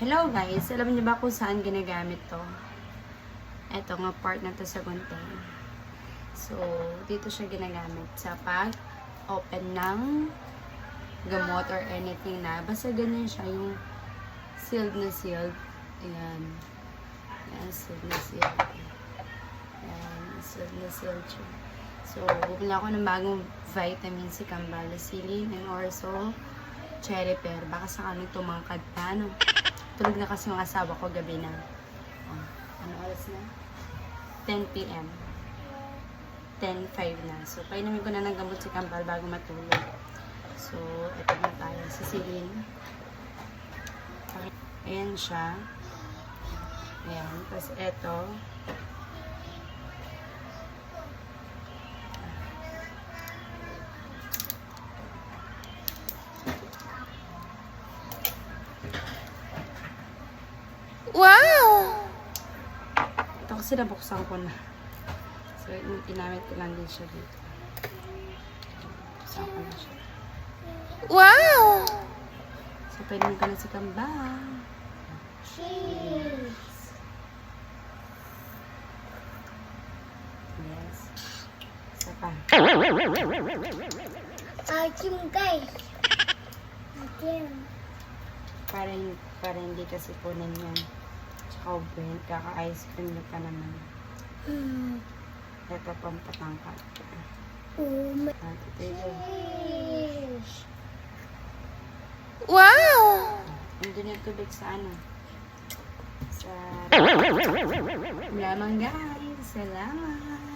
Hello guys, alam niyo ba kung saan ginagamit to? Ito nga part na to sa gunting. So, dito siya ginagamit sa pag-open ng gamot or anything na. Basta ganyan siya, yung sealed na sealed. Ayan. Ayan, sealed na sealed. Ayan, sealed na sealed siya. So, bumili ako ng bagong vitamin C, Cambalacillin, and also cherry pear. Baka sakaling tumangkad na, no? Tulog na kasi yung asawa ko gabi na. Oh, ano oras na? 10 p.m. 10:05 na. So, painumin ko na ng gamot si Kambal bago matulog. So, eto na tayo. Sisilin. Ayan siya. Ayan. Tapos eto. Wow! Ito kasi nabuksan ko na. So, ginamit ko lang din siya dito. Buksan ko na siya. Wow! So, painumin ko na si Kambal. Cheese! Yes. Isa pa. Akim guys! Akim. Para hindi kasi punan yan. Tsaka brain, kaka-ice cream na pa naman. Ito pang patangkat. Oh my Ito yun. gosh! Wow! Nandun yung tubig sa ano? Sa... Lamang guys. Salamat.